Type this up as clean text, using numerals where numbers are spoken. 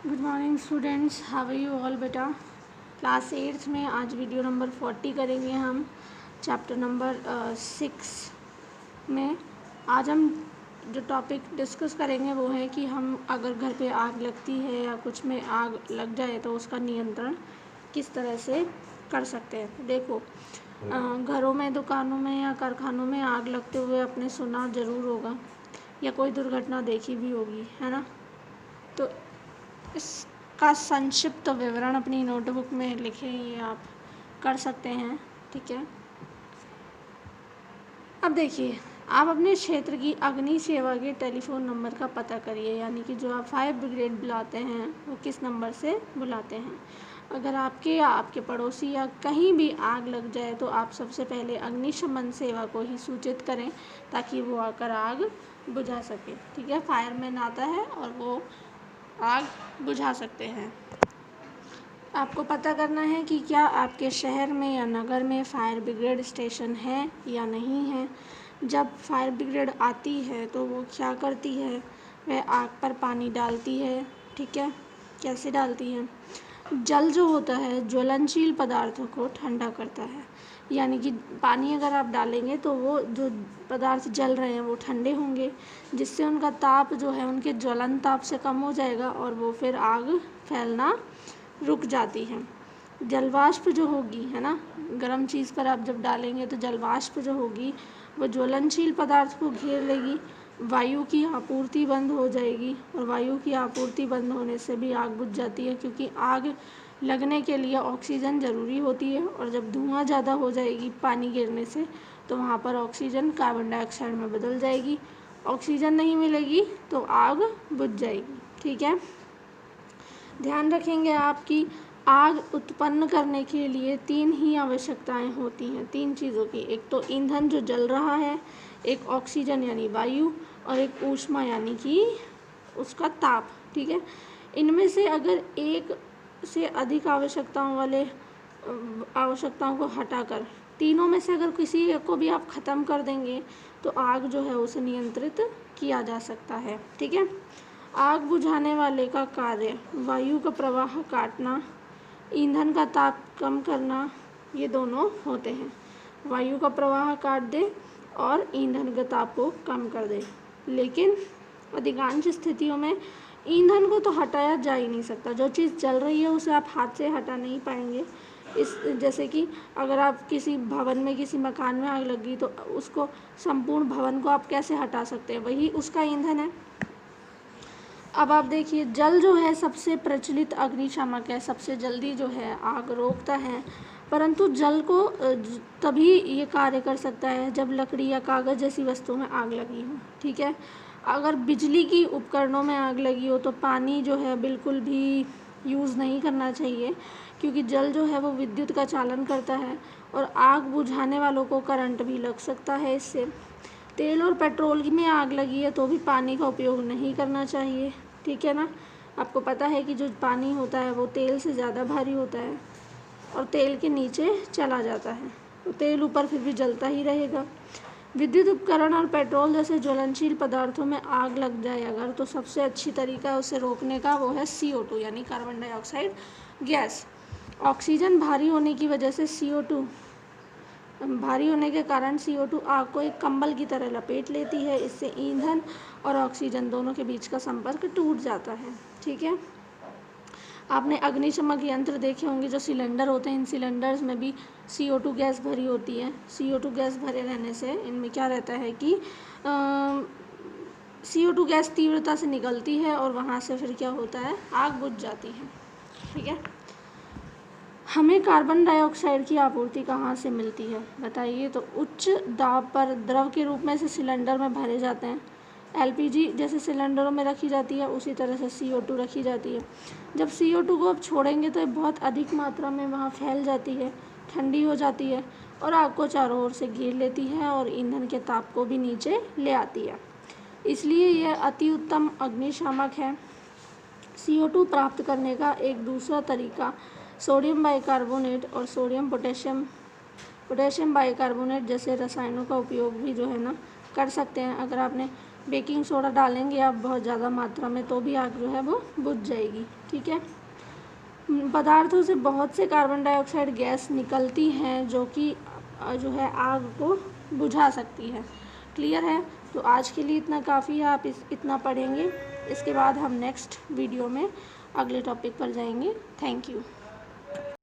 Good morning students, how are you all बेटा। Class 8th में आज वीडियो नंबर 40 करेंगे हम चैप्टर नंबर 6 में। आज हम जो टॉपिक डिस्कस करेंगे वो है कि हम अगर घर पे आग लगती है या कुछ में आग लग जाए तो उसका नियंत्रण किस तरह से कर सकते हैं। देखो, घरों में, दुकानों में या कारखानों में आग लगते हुए आपने सुना ज़रूर होगा या कोई दुर्घटना देखी भी होगी, है ना। तो इसका संक्षिप्त विवरण अपनी नोटबुक में लिखें, ये आप कर सकते हैं, ठीक है। अब देखिए, आप अपने क्षेत्र की अग्नि सेवा के टेलीफोन नंबर का पता करिए, यानी कि जो आप फायर ब्रिगेड बुलाते हैं वो किस नंबर से बुलाते हैं। अगर आपके या आपके पड़ोसी या कहीं भी आग लग जाए तो आप सबसे पहले अग्निशमन सेवा को ही सूचित करें ताकि वो आकर आग बुझा सके, ठीक है। फायरमैन आता है और वो आग बुझा सकते हैं। आपको पता करना है कि क्या आपके शहर में या नगर में फायर ब्रिगेड स्टेशन है या नहीं है। जब फायर ब्रिगेड आती है तो वो क्या करती है, वह आग पर पानी डालती है, ठीक है। कैसे डालती है? जल जो होता है ज्वलनशील पदार्थों को ठंडा करता है, यानी कि पानी अगर आप डालेंगे तो वो जो पदार्थ जल रहे हैं वो ठंडे होंगे, जिससे उनका ताप जो है उनके ज्वलन ताप से कम हो जाएगा और वो फिर आग फैलना रुक जाती है। जलवाष्प जो होगी, है ना, गर्म चीज़ पर आप जब डालेंगे तो जलवाष्प जो होगी वो ज्वलनशील पदार्थ को घेर लेगी, वायु की आपूर्ति बंद हो जाएगी और वायु की आपूर्ति बंद होने से भी आग बुझ जाती है, क्योंकि आग लगने के लिए ऑक्सीजन ज़रूरी होती है और जब धुआं ज़्यादा हो जाएगी पानी गिरने से तो वहाँ पर ऑक्सीजन कार्बन डाइऑक्साइड में बदल जाएगी। ऑक्सीजन नहीं मिलेगी तो आग बुझ जाएगी, ठीक है। ध्यान रखेंगे आपकी आग उत्पन्न करने के लिए 3 ही आवश्यकताएं होती हैं, 3 चीज़ों की। एक तो ईंधन जो जल रहा है, एक ऑक्सीजन यानी वायु और एक ऊष्मा यानी कि उसका ताप, ठीक है। इनमें से अगर एक से अधिक आवश्यकताओं को हटाकर तीनों में से अगर किसी एक को भी आप ख़त्म कर देंगे तो आग जो है उसे नियंत्रित किया जा सकता है, ठीक है। आग बुझाने वाले का कार्य वायु का प्रवाह काटना, ईंधन का ताप कम करना, ये दोनों होते हैं। वायु का प्रवाह काट दे और ईंधन के ताप को कम कर दे। लेकिन अधिकांश स्थितियों में ईंधन को तो हटाया जा ही नहीं सकता। जो चीज़ जल रही है उसे आप हाथ से हटा नहीं पाएंगे। जैसे कि अगर आप किसी भवन में, किसी मकान में आग लगी तो उसको, संपूर्ण भवन को आप कैसे हटा सकते हैं, वही उसका ईंधन है। अब आप देखिए, जल जो है सबसे प्रचलित अग्निशामक है, सबसे जल्दी जो है आग रोकता है, परंतु जल को तभी ये कार्य कर सकता है जब लकड़ी या कागज़ जैसी वस्तुओं में आग लगी हो, ठीक है। अगर बिजली की उपकरणों में आग लगी हो तो पानी जो है बिल्कुल भी यूज़ नहीं करना चाहिए, क्योंकि जल जो है वो विद्युत का चालन करता है और आग बुझाने वालों को करंट भी लग सकता है इससे। तेल और पेट्रोल में आग लगी है तो भी पानी का उपयोग नहीं करना चाहिए, ठीक है ना। आपको पता है कि जो पानी होता है वो तेल से ज़्यादा भारी होता है और तेल के नीचे चला जाता है, तो तेल ऊपर फिर भी जलता ही रहेगा। विद्युत उपकरण और पेट्रोल जैसे ज्वलनशील पदार्थों में आग लग जाए अगर, तो सबसे अच्छी तरीका उसे रोकने का वो है CO2 यानी कार्बन डाइऑक्साइड गैस। ऑक्सीजन भारी होने की वजह से भारी होने के कारण CO2 आग को एक कंबल की तरह लपेट लेती है। इससे ईंधन और ऑक्सीजन दोनों के बीच का संपर्क टूट जाता है, ठीक है। आपने अग्निशमक यंत्र देखे होंगे, जो सिलेंडर होते हैं, इन सिलेंडर्स में भी CO2 गैस भरी होती है। CO2 गैस भरे रहने से इनमें क्या रहता है कि CO2 गैस तीव्रता से निकलती है और वहाँ से फिर क्या होता है, आग बुझ जाती है, ठीक है। हमें कार्बन डाइऑक्साइड की आपूर्ति कहाँ से मिलती है बताइए। तो उच्च दाब पर द्रव के रूप में से सिलेंडर में भरे जाते हैं। LPG जैसे सिलेंडरों में रखी जाती है, उसी तरह से CO2 रखी जाती है। जब CO2 को आप छोड़ेंगे तो ये बहुत अधिक मात्रा में वहाँ फैल जाती है, ठंडी हो जाती है और आग को चारों ओर से घेर लेती है और ईंधन के ताप को भी नीचे ले आती है। इसलिए यह अति उत्तम अग्निशामक है। CO2 प्राप्त करने का एक दूसरा तरीका सोडियम बाइकार्बोनेट और पोटेशियम बाइकार्बोनेट जैसे रसायनों का उपयोग भी जो है ना कर सकते हैं। अगर आपने बेकिंग सोडा डालेंगे आप बहुत ज़्यादा मात्रा में तो भी आग जो है वो बुझ जाएगी। ठीक है। पदार्थों से बहुत से कार्बन डाइऑक्साइड गैस निकलती हैं जो कि जो है आग को बुझा सकती है। क्लियर है? तो आज के लिए इतना काफ़ी है, आप इतना पढ़ेंगे। इसके बाद हम नेक्स्ट वीडियो में अगले टॉपिक पर जाएंगे। Thank you.